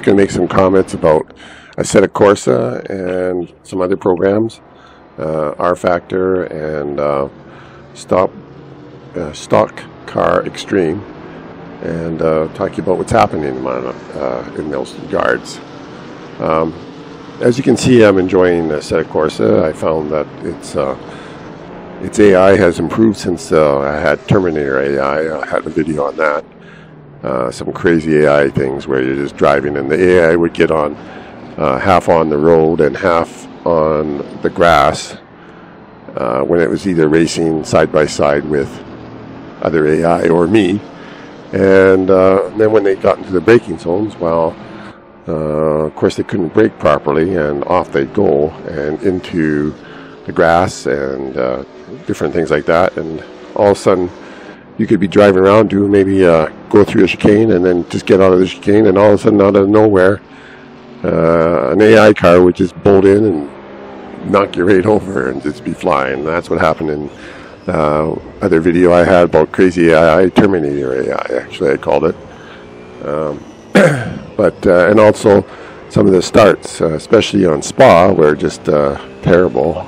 just going to make some comments about Assetto Corsa and some other programs, RFactor and Stock Car Extreme, and talking about what's happening in those regards. As you can see, I'm enjoying Assetto Corsa. I found that its AI has improved since I had Terminator AI. I had a video on that. Some crazy AI things where you're just driving and the AI would get on half on the road and half on the grass when it was either racing side by side with other AI or me. And then when they got into the braking zones, well, of course they couldn't brake properly, and off they'd go and into the grass and different things like that. And all of a sudden you could be driving around, maybe go through a chicane and then just get out of the chicane, and all of a sudden out of nowhere an AI car would just bolt in and knock you right over and just be flying. And that's what happened in other video I had about crazy AI, Terminator AI actually I called it. But and also some of the starts, especially on Spa, were just terrible.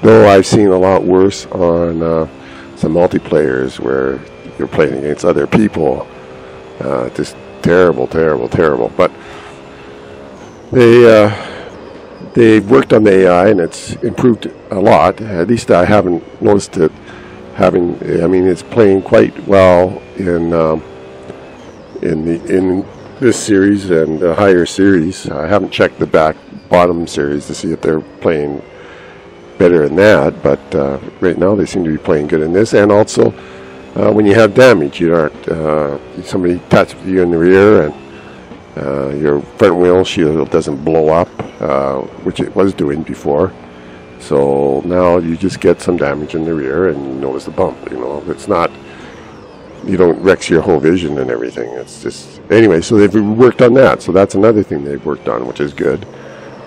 Though I've seen a lot worse on some multiplayers where you're playing against other people. Just terrible. But they've worked on the AI and it's improved a lot. At least I haven't noticed it having. I mean, it's playing quite well in this series and the higher series. I haven't checked the bottom series to see if they're playing better in that, but right now they seem to be playing good in this. And also when you have damage, you aren't somebody touches you in the rear and your front wheel shield doesn't blow up, which it was doing before. So now you just get some damage in the rear and you notice the bump. It's not, you don't wreck your whole vision and everything. It's just, anyway, so they've worked on that. So that's another thing they've worked on, which is good.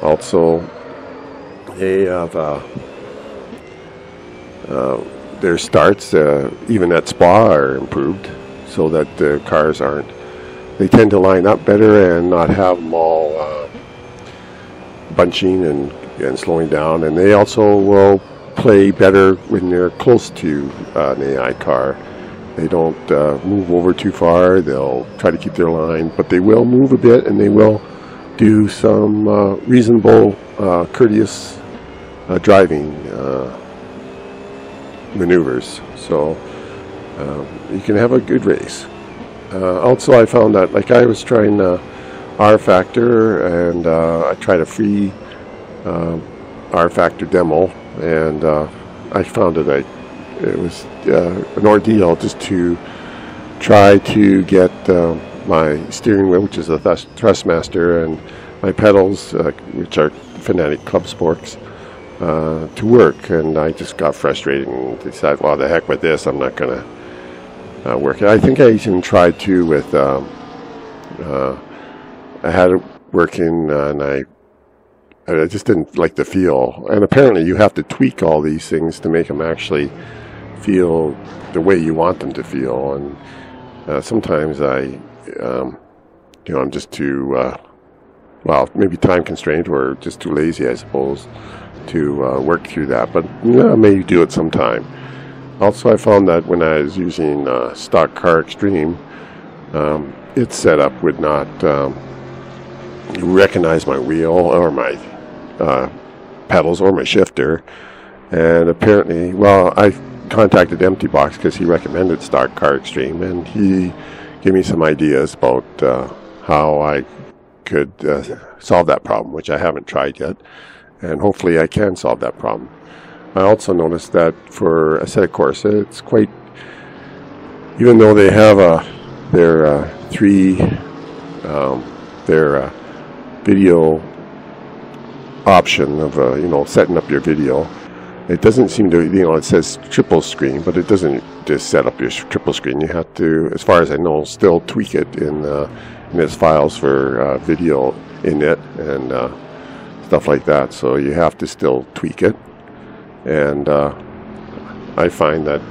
Also, they have their starts, even at Spa, are improved so that the cars they tend to line up better and not have them all bunching and slowing down. And they also will play better when they're close to an AI car. They don't move over too far. They'll try to keep their line, but they will move a bit and they will do some reasonable, courteous driving maneuvers. So you can have a good race. Also, I found that, like, I was trying RFactor, and I tried a free RFactor demo, and I found that it was an ordeal just to try to get my steering wheel, which is a Thrustmaster, and my pedals, which are Fanatic Club Sporks, to work. And I just got frustrated and decided, well, the heck with this, I'm not going to work it. I think I even tried to with, I had it working, and I just didn't like the feel. And apparently you have to tweak all these things to make them actually feel the way you want them to feel. And sometimes I'm just too, well, maybe time constrained or just too lazy, I suppose, to work through that. But I may do it sometime. Also, I found that when I was using Stock Car Extreme, its setup would not recognize my wheel or my pedals or my shifter. And apparently, well, I contacted Empty Box because he recommended Stock Car Extreme, and he gave me some ideas about how I could solve that problem, which I haven't tried yet, and hopefully I can solve that problem. I also noticed that for Assetto Corsa, it's quite, even though they have their video option of setting up your video, it doesn't seem to, it says triple screen, but it doesn't just set up your triple screen. You have to, as far as I know, still tweak it in its files for video in it and stuff like that. So you have to still tweak it. And I find that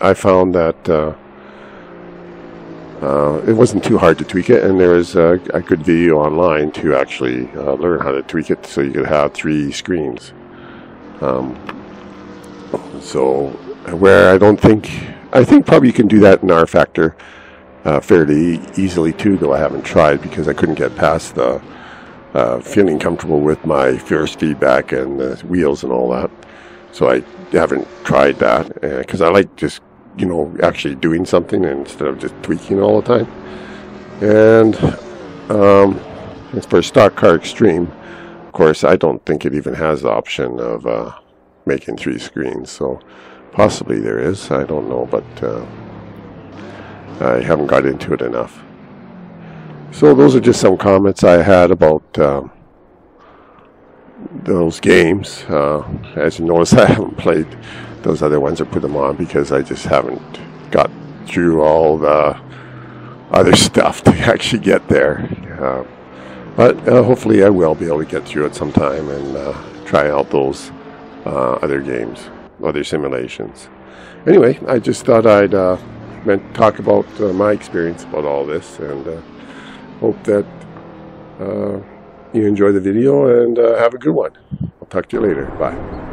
I found that It wasn't too hard to tweak it, and there was a good video online to actually learn how to tweak it so you could have 3 screens. So where I think probably you can do that in RFactor fairly easily too, though I haven't tried because I couldn't get past the feeling comfortable with my force feedback and the wheels and all that. So I haven't tried that because I like just, you know, actually doing something instead of just tweaking all the time. And as for Stock Car Extreme, of course, I don't think it even has the option of making 3 screens. So possibly there is, I don't know, but I haven't got into it enough. So those are just some comments I had about those games. As you notice, I haven't played those other ones or put them on because I just haven't got through all the other stuff to actually get there. But hopefully I will be able to get through it sometime and try out those other games, other simulations. Anyway, I just thought I'd talk about my experience about all this, and hope that you enjoy the video and have a good one. I'll talk to you later. Bye.